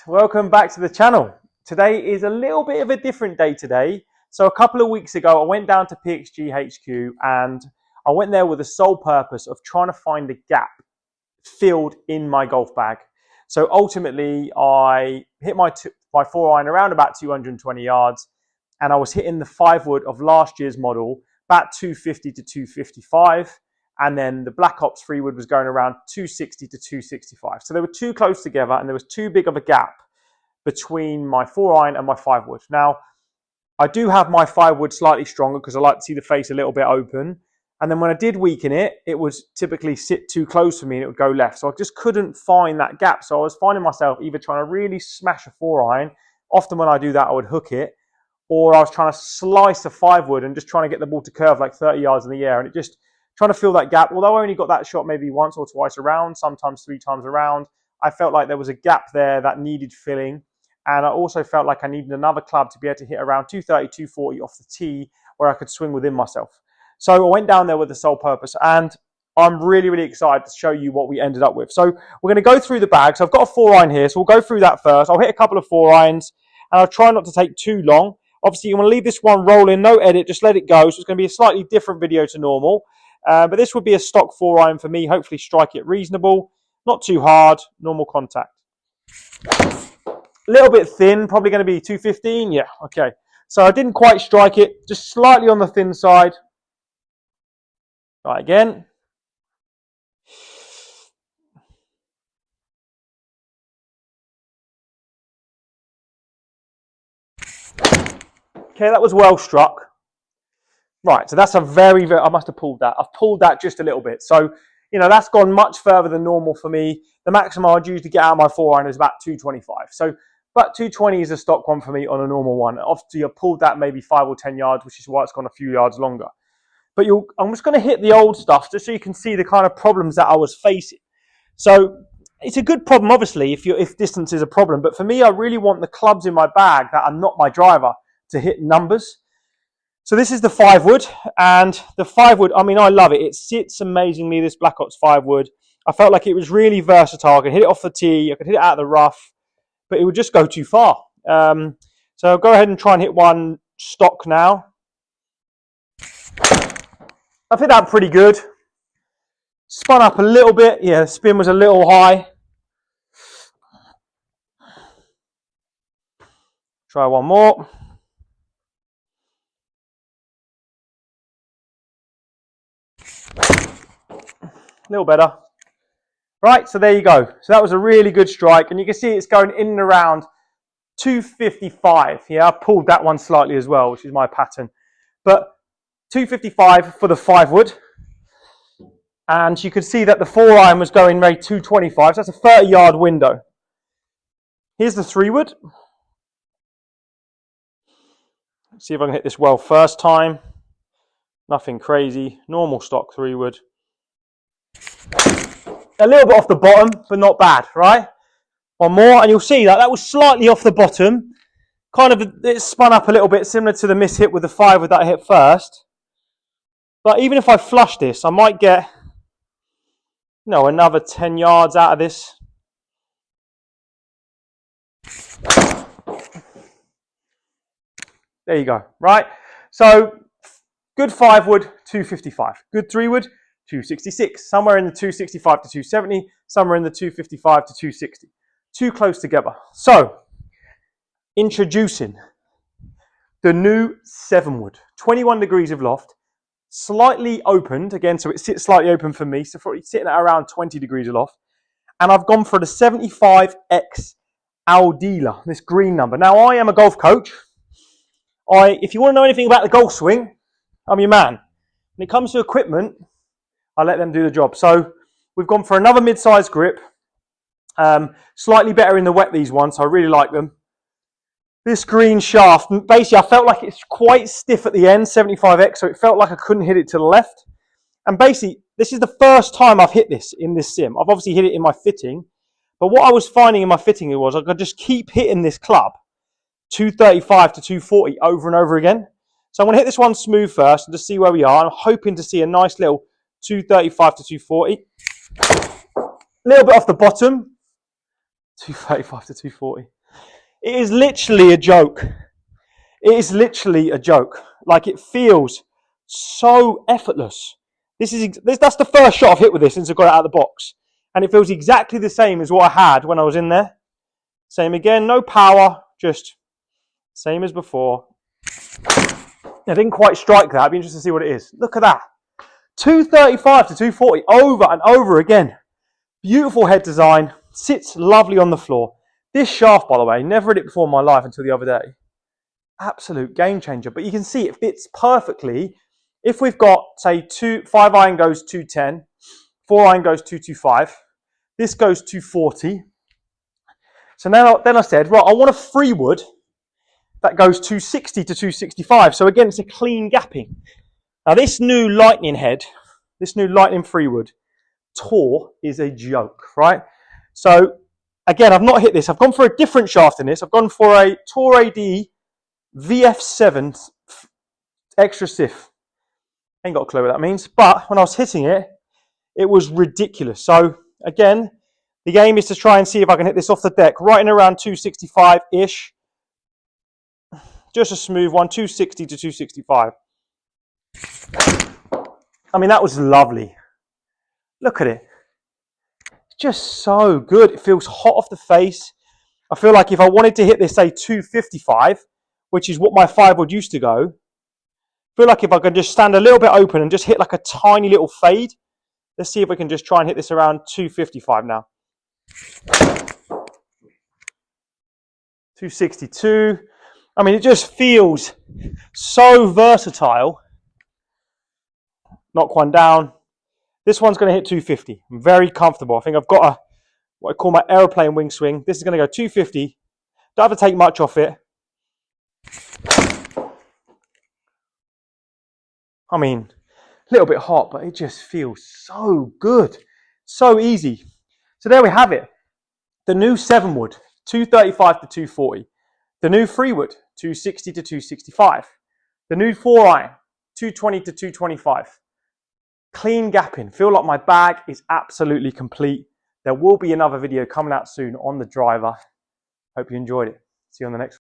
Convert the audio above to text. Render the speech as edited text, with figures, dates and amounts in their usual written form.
Welcome back to the channel. Today is a little bit of a different day today. So a couple of weeks ago I went down to PXG HQ and I went there with the sole purpose of trying to find a gap filled in my golf bag. So ultimately I hit my 4-iron around about 220 yards and I was hitting the 5-wood of last year's model about 250 to 255. And then the Black Ops 3-wood was going around 260 to 265. So they were too close together and there was too big of a gap between my 4-iron and my 5-wood. Now, I do have my 5-wood slightly stronger because I like to see the face a little bit open. And then when I did weaken it, it would typically sit too close for me and it would go left. So I just couldn't find that gap. So I was finding myself either trying to really smash a 4-iron. Often when I do that, I would hook it. Or I was trying to slice a 5-wood and just trying to get the ball to curve like 30 yards in the air. And it just trying to fill that gap. Although I only got that shot maybe once or twice around, sometimes 3 times around, I felt like there was a gap there that needed filling. And I also felt like I needed another club to be able to hit around 230, 240 off the tee where I could swing within myself. So I went down there with the sole purpose and I'm really, really excited to show you what we ended up with. So we're going to go through the bag. So I've got a 4-iron here, so we'll go through that first. I'll hit a couple of 4-irons and I'll try not to take too long. Obviously, you want to leave this one rolling, no edit, just let it go. So it's going to be a slightly different video to normal. But this would be a stock 4-iron for me. Hopefully strike it reasonable, not too hard, normal contact. A little bit thin, probably going to be 215. Yeah, okay. So I didn't quite strike it, just slightly on the thin side. Right, again. Okay, that was well struck. Right, so that's a very, I must have pulled that. I've pulled that just a little bit. So, you know, that's gone much further than normal for me. The maximum I'd usually get out of my 4-iron is about 225. So, about 220 is a stock one for me on a normal one. Obviously, I pulled that maybe 5 or 10 yards, which is why it's gone a few yards longer. But I'm just going to hit the old stuff just so you can see the kind of problems that I was facing. So, it's a good problem, obviously, if distance is a problem. But for me, I really want the clubs in my bag that are not my driver to hit numbers. So this is the 5-wood, and the 5-wood, I mean, I love it. It sits amazingly, this Black Ops 5-wood. I felt like it was really versatile. I could hit it off the tee, I could hit it out of the rough, but it would just go too far. So I'll go ahead and try and hit one stock now. I've hit that pretty good. Spun up a little bit. Yeah, the spin was a little high. Try one more. A little better. Right, so there you go. So that was a really good strike, and you can see it's going in and around 255. Yeah, I pulled that one slightly as well, which is my pattern. But 255 for the 5-wood. And you could see that the 4-iron was going maybe 225, so that's a 30-yard window. Here's the 3-wood. Let's see if I can hit this well first time. Nothing crazy. Normal stock 3-wood. A little bit off the bottom, but not bad, right? One more, and you'll see that was slightly off the bottom. Kind of, it spun up a little bit, similar to the miss hit with the 5-wood that I hit first. But even if I flush this, I might get, you know, another 10 yards out of this. There you go, right? So, good 5-wood, 255. Good 3-wood, 266, somewhere in the 265 to 270, somewhere in the 255 to 260. Too close together. So, introducing the new 7-wood. 21 degrees of loft, slightly opened, again, so it sits slightly open for me, so it's sitting at around 20 degrees of loft. And I've gone for the 75X Aldila, this green number. Now, I am a golf coach. If you want to know anything about the golf swing, I'm your man. When it comes to equipment, I let them do the job. So we've gone for another mid-sized grip. Slightly better in the wet, these ones, so I really like them. This green shaft, basically I felt like it's quite stiff at the end, 75X, so it felt like I couldn't hit it to the left. And basically, this is the first time I've hit this in this sim. I've obviously hit it in my fitting, but what I was finding in my fitting was I could just keep hitting this club 235 to 240 over and over again. So I'm going to hit this one smooth first and just see where we are. I'm hoping to see a nice little 235 to 240. A little bit off the bottom. 235 to 240. It is literally a joke. It is literally a joke. Like, it feels so effortless. That's the first shot I've hit with this since I got it out of the box. And it feels exactly the same as what I had when I was in there. Same again, no power, just same as before. I didn't quite strike that. I'd be interested to see what it is. Look at that. 235 to 240 over and over again. Beautiful head design. Sits lovely on the floor. This shaft, by the way, never had it before in my life until the other day. Absolute game changer. But you can see it fits perfectly. If we've got, say, 5 iron goes 210, 4 iron goes 225, this goes 240. So now, then I said, right, I want a 3 wood that goes 260 to 265. So again, it's a clean gapping. Now this new lightning head, this new lightning 3 wood tour is a joke, right? So again, I've not hit this. I've gone for a different shaft in this. I've gone for a Tour AD VF7 extra stiff. Ain't got a clue what that means. But when I was hitting it, it was ridiculous. So again, the aim is to try and see if I can hit this off the deck, right in around 265-ish. Just a smooth one, 260 to 265. I mean, that was lovely. Look at it. It's just so good. It feels hot off the face. I feel like if I wanted to hit this, say, 255, which is what my 5 wood used to go, I feel like if I can just stand a little bit open and just hit like a tiny little fade. Let's see if we can just try and hit this around 255 now. 262. I mean, it just feels so versatile. Knock one down. This one's going to hit 250. I'm very comfortable. I think I've got what I call my aeroplane wing swing. This is going to go 250. Don't have to take much off it. I mean, a little bit hot, but it just feels so good. So easy. So there we have it. The new 7 wood, 235 to 240. The new 3 wood, 260 to 265. The new 4 iron, 220 to 225. Clean gapping. Feel like my bag is absolutely complete. There will be another video coming out soon on the driver. Hope you enjoyed it. See you on the next one.